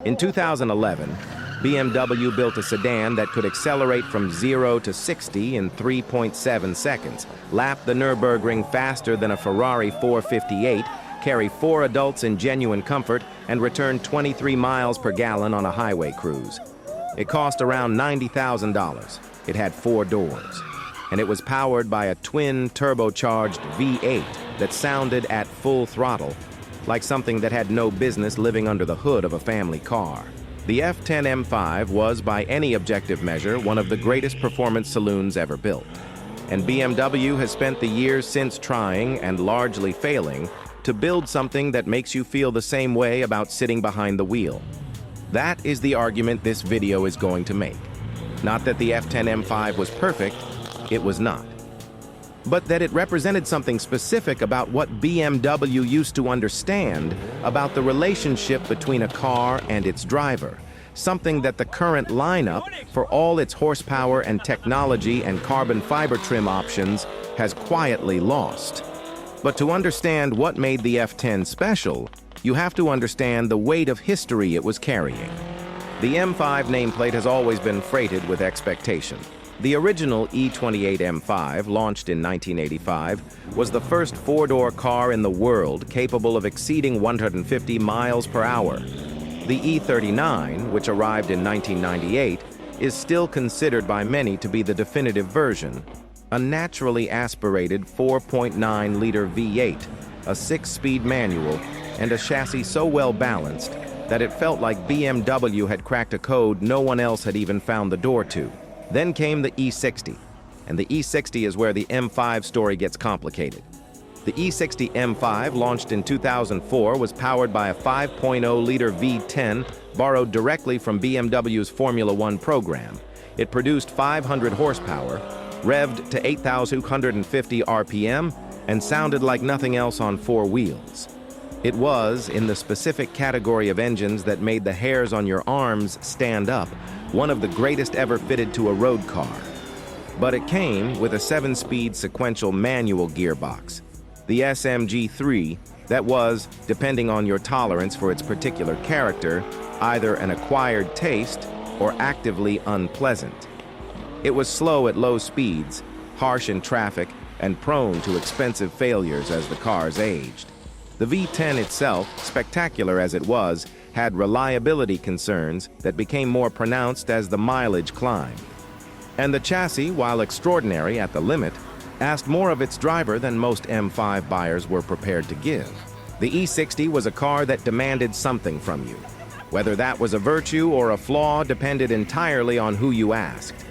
In 2011, BMW built a sedan that could accelerate from 0 to 60 in 3.7 seconds, lap the Nürburgring faster than a Ferrari 458, carry 4 adults in genuine comfort, and return 23 miles per gallon on a highway cruise. It cost around $90,000. It had 4 doors. And it was powered by a twin turbocharged V8 that sounded at full throttle, like something that had no business living under the hood of a family car. The F10 M5 was, by any objective measure, one of the greatest performance saloons ever built. And BMW has spent the years since trying, and largely failing, to build something that makes you feel the same way about sitting behind the wheel. That is the argument this video is going to make. Not that the F10 M5 was perfect, it was not. But that it represented something specific about what BMW used to understand about the relationship between a car and its driver, something that the current lineup, for all its horsepower and technology and carbon fiber trim options, has quietly lost. But to understand what made the F10 special, you have to understand the weight of history it was carrying. The M5 nameplate has always been freighted with expectation. The original E28 M5, launched in 1985, was the first 4-door car in the world capable of exceeding 150 miles per hour. The E39, which arrived in 1998, is still considered by many to be the definitive version. A naturally aspirated 4.9-liter V8, a 6-speed manual, and a chassis so well balanced that it felt like BMW had cracked a code no one else had even found the door to. Then came the E60, and the E60 is where the M5 story gets complicated. The E60 M5, launched in 2004, was powered by a 5.0-liter V10 borrowed directly from BMW's Formula One program. It produced 500 horsepower, revved to 8,250 RPM, and sounded like nothing else on 4 wheels. It was, in the specific category of engines that made the hairs on your arms stand up, one of the greatest ever fitted to a road car. But it came with a 7-speed sequential manual gearbox, the SMG3, that was, depending on your tolerance for its particular character, either an acquired taste or actively unpleasant. It was slow at low speeds, harsh in traffic, and prone to expensive failures as the cars aged. The V10 itself, spectacular as it was, had reliability concerns that became more pronounced as the mileage climbed. And the chassis, while extraordinary at the limit, asked more of its driver than most M5 buyers were prepared to give. The E60 was a car that demanded something from you. Whether that was a virtue or a flaw depended entirely on who you asked.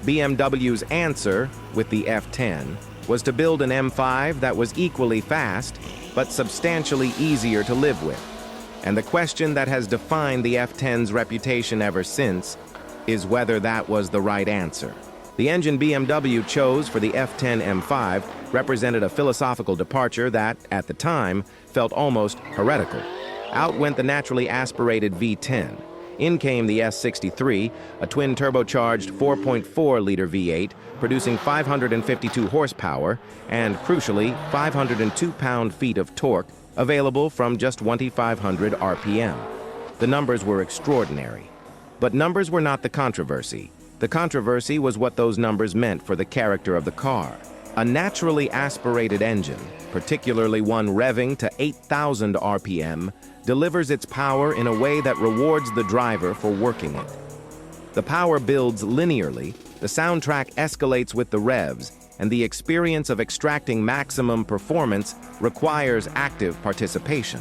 BMW's answer, with the F10, was to build an M5 that was equally fast, but substantially easier to live with. And the question that has defined the F10's reputation ever since is whether that was the right answer. The engine BMW chose for the F10 M5 represented a philosophical departure that, at the time, felt almost heretical. Out went the naturally aspirated V10. In came the S63, a twin turbocharged 4.4-liter V8, producing 552 horsepower and, crucially, 502 pound-feet of torque, available from just 2,500 RPM. The numbers were extraordinary. But numbers were not the controversy. The controversy was what those numbers meant for the character of the car. A naturally aspirated engine, particularly one revving to 8,000 RPM, delivers its power in a way that rewards the driver for working it. The power builds linearly, the soundtrack escalates with the revs, and the experience of extracting maximum performance requires active participation.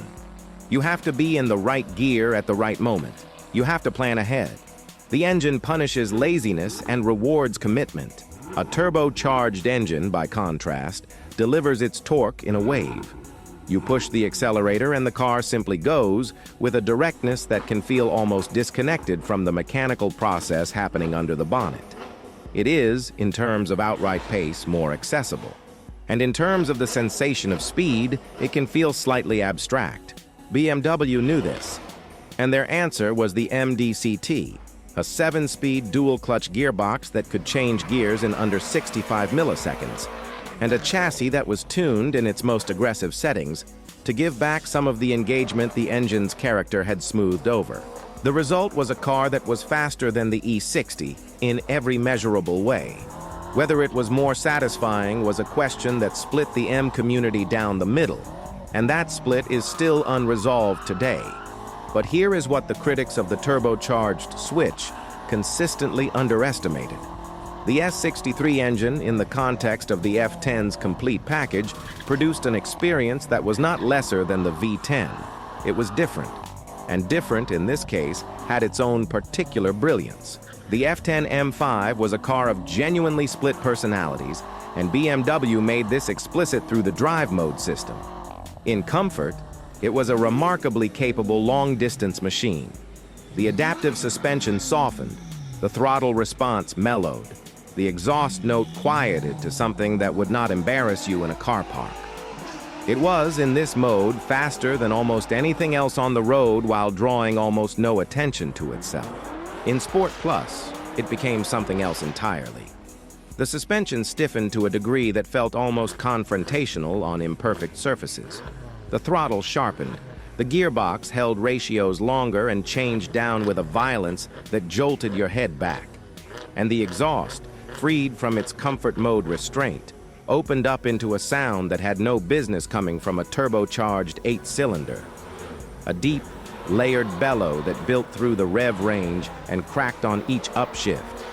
You have to be in the right gear at the right moment. You have to plan ahead. The engine punishes laziness and rewards commitment. A turbocharged engine, by contrast, delivers its torque in a wave. You push the accelerator and the car simply goes with a directness that can feel almost disconnected from the mechanical process happening under the bonnet. It is, in terms of outright pace, more accessible. And in terms of the sensation of speed, it can feel slightly abstract. BMW knew this. And their answer was the MDCT, a 7-speed dual-clutch gearbox that could change gears in under 65 milliseconds, and a chassis that was tuned in its most aggressive settings to give back some of the engagement the engine's character had smoothed over. The result was a car that was faster than the E60 in every measurable way. Whether it was more satisfying was a question that split the M community down the middle, and that split is still unresolved today. But here is what the critics of the turbocharged switch consistently underestimated. The S63 engine, in the context of the F10's complete package, produced an experience that was not lesser than the V10. It was different, and different in this case had its own particular brilliance. The F10 M5 was a car of genuinely split personalities, and BMW made this explicit through the drive mode system. In comfort, it was a remarkably capable long-distance machine. The adaptive suspension softened, the throttle response mellowed, the exhaust note quieted to something that would not embarrass you in a car park. It was, in this mode, faster than almost anything else on the road while drawing almost no attention to itself. In Sport Plus, it became something else entirely. The suspension stiffened to a degree that felt almost confrontational on imperfect surfaces. The throttle sharpened. The gearbox held ratios longer and changed down with a violence that jolted your head back. And the exhaust, freed from its comfort mode restraint, opened up into a sound that had no business coming from a turbocharged 8-cylinder. A deep, layered bellow that built through the rev range and cracked on each upshift.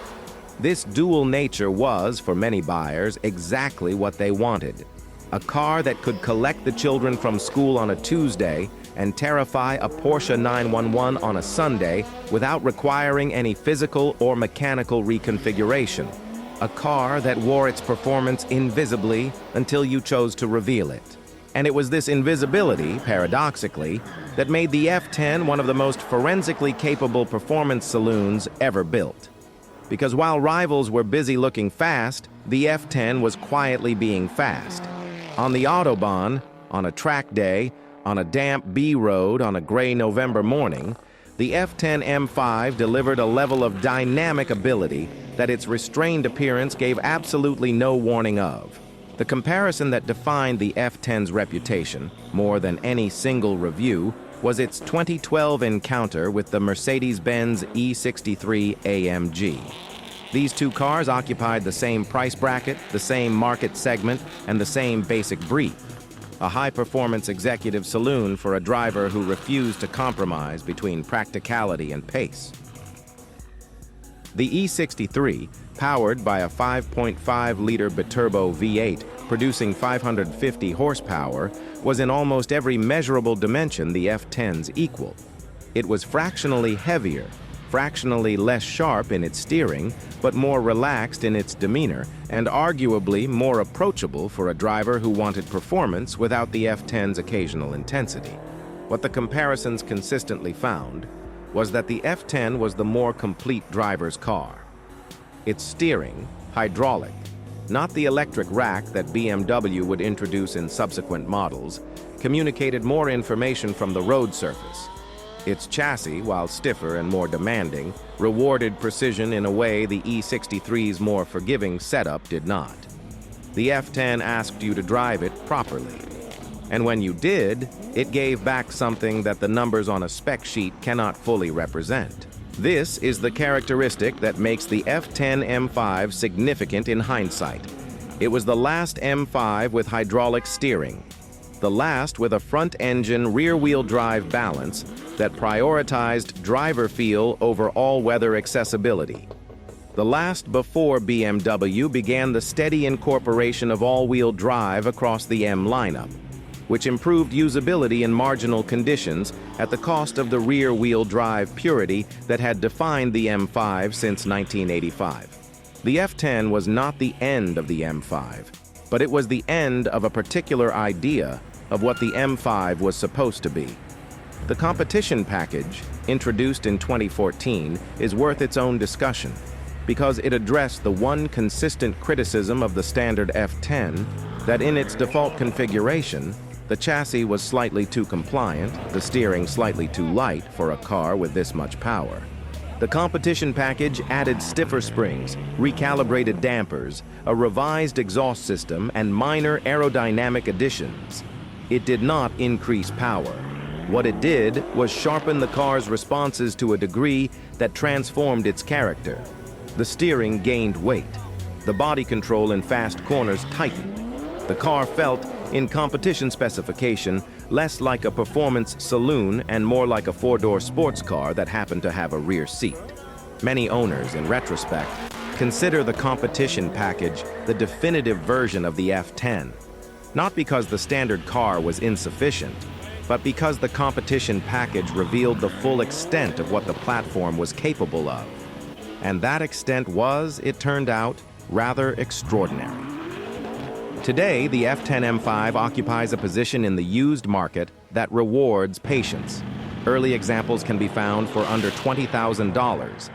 This dual nature was, for many buyers, exactly what they wanted. A car that could collect the children from school on a Tuesday and terrify a Porsche 911 on a Sunday without requiring any physical or mechanical reconfiguration. A car that wore its performance invisibly until you chose to reveal it. And it was this invisibility, paradoxically, that made the F10 one of the most forensically capable performance saloons ever built. Because while rivals were busy looking fast, the F10 was quietly being fast. On the Autobahn, on a track day, on a damp B road on a gray November morning, the F10 M5 delivered a level of dynamic ability that its restrained appearance gave absolutely no warning of. The comparison that defined the F10's reputation, more than any single review, was its 2012 encounter with the Mercedes-Benz E63 AMG. These two cars occupied the same price bracket, the same market segment, and the same basic brief. A high-performance executive saloon for a driver who refused to compromise between practicality and pace. The E63, powered by a 5.5-liter biturbo V8 producing 550 horsepower, was in almost every measurable dimension the F10's equal. It was fractionally heavier, fractionally less sharp in its steering, but more relaxed in its demeanor, and arguably more approachable for a driver who wanted performance without the F10's occasional intensity. What the comparisons consistently found was that the F10 was the more complete driver's car. Its steering, hydraulic, not the electric rack that BMW would introduce in subsequent models, communicated more information from the road surface. Its chassis, while stiffer and more demanding, rewarded precision in a way the E63's more forgiving setup did not. The F10 asked you to drive it properly. And when you did, it gave back something that the numbers on a spec sheet cannot fully represent. This is the characteristic that makes the F10 M5 significant in hindsight. It was the last M5 with hydraulic steering, the last with a front-engine rear-wheel drive balance that prioritized driver feel over all-weather accessibility. The last before BMW began the steady incorporation of all-wheel drive across the M lineup, which improved usability in marginal conditions at the cost of the rear-wheel drive purity that had defined the M5 since 1985. The F10 was not the end of the M5, but it was the end of a particular idea of what the M5 was supposed to be. The competition package, introduced in 2014, is worth its own discussion because it addressed the one consistent criticism of the standard F10, that in its default configuration, the chassis was slightly too compliant, the steering slightly too light for a car with this much power. The competition package added stiffer springs, recalibrated dampers, a revised exhaust system, and minor aerodynamic additions. It did not increase power. What it did was sharpen the car's responses to a degree that transformed its character. The steering gained weight. The body control in fast corners tightened. The car felt, in competition specification, less like a performance saloon and more like a four-door sports car that happened to have a rear seat. Many owners, in retrospect, consider the competition package the definitive version of the F10. Not because the standard car was insufficient, but because the competition package revealed the full extent of what the platform was capable of. And that extent was, it turned out, rather extraordinary. Today, the F10 M5 occupies a position in the used market that rewards patience. Early examples can be found for under $20,000.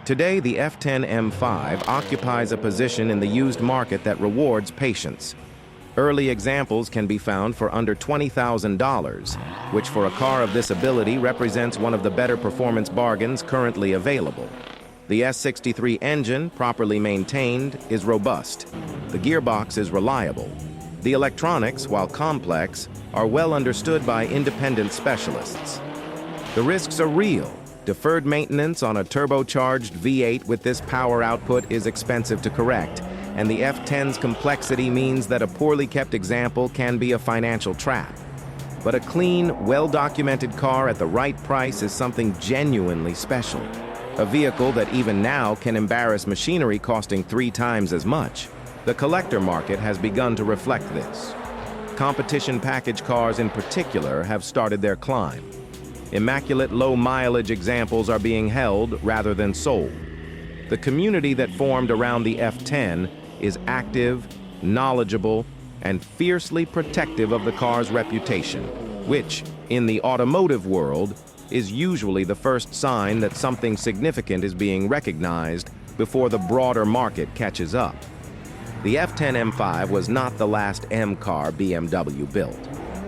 Today, the F10 M5 occupies a position in the used market that rewards patience. Early examples can be found for under $20,000, which for a car of this ability represents one of the better performance bargains currently available. The S63 engine, properly maintained, is robust. The gearbox is reliable. The electronics, while complex, are well understood by independent specialists. The risks are real. Deferred maintenance on a turbocharged V8 with this power output is expensive to correct, and the F10's complexity means that a poorly kept example can be a financial trap. But a clean, well-documented car at the right price is something genuinely special. A vehicle that even now can embarrass machinery costing 3 times as much. The collector market has begun to reflect this. Competition package cars in particular have started their climb. Immaculate low-mileage examples are being held rather than sold. The community that formed around the F10 is active, knowledgeable, and fiercely protective of the car's reputation, which, in the automotive world, is usually the first sign that something significant is being recognized before the broader market catches up. The F10 M5 was not the last M car BMW built,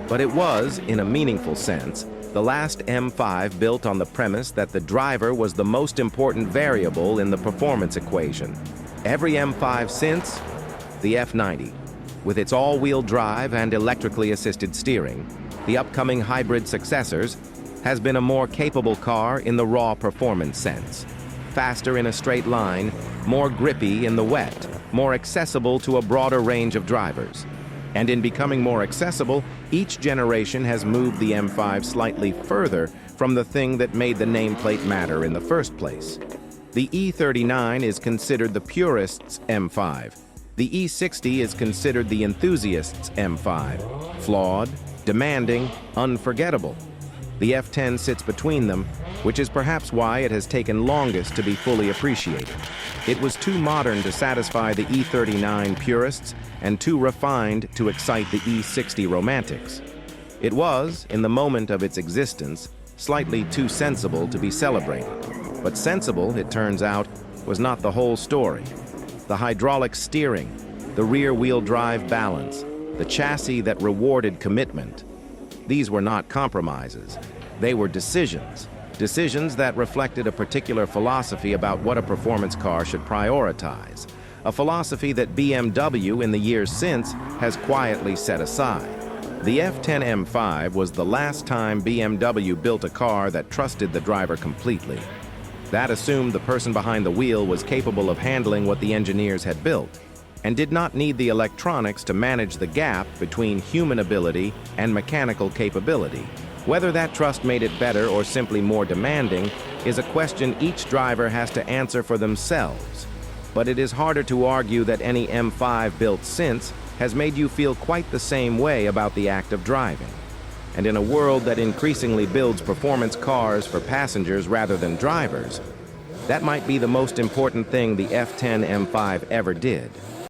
but it was, in a meaningful sense, the last M5 built on the premise that the driver was the most important variable in the performance equation. Every M5 since, the F90, with its all-wheel drive and electrically assisted steering, the upcoming hybrid successors, has been a more capable car in the raw performance sense. Faster in a straight line, more grippy in the wet, more accessible to a broader range of drivers. And in becoming more accessible, each generation has moved the M5 slightly further from the thing that made the nameplate matter in the first place. The E39 is considered the purist's M5. The E60 is considered the enthusiast's M5. Flawed, demanding, unforgettable. The F10 sits between them, which is perhaps why it has taken longest to be fully appreciated. It was too modern to satisfy the E39 purists and too refined to excite the E60 romantics. It was, in the moment of its existence, slightly too sensible to be celebrated. But sensible, it turns out, was not the whole story. The hydraulic steering, the rear-wheel drive balance, the chassis that rewarded commitment. These were not compromises. They were decisions. Decisions that reflected a particular philosophy about what a performance car should prioritize. A philosophy that BMW in the years since has quietly set aside. The F10 M5 was the last time BMW built a car that trusted the driver completely. That assumed the person behind the wheel was capable of handling what the engineers had built, and did not need the electronics to manage the gap between human ability and mechanical capability. Whether that trust made it better or simply more demanding is a question each driver has to answer for themselves. But it is harder to argue that any M5 built since has made you feel quite the same way about the act of driving. And in a world that increasingly builds performance cars for passengers rather than drivers, that might be the most important thing the F10 M5 ever did.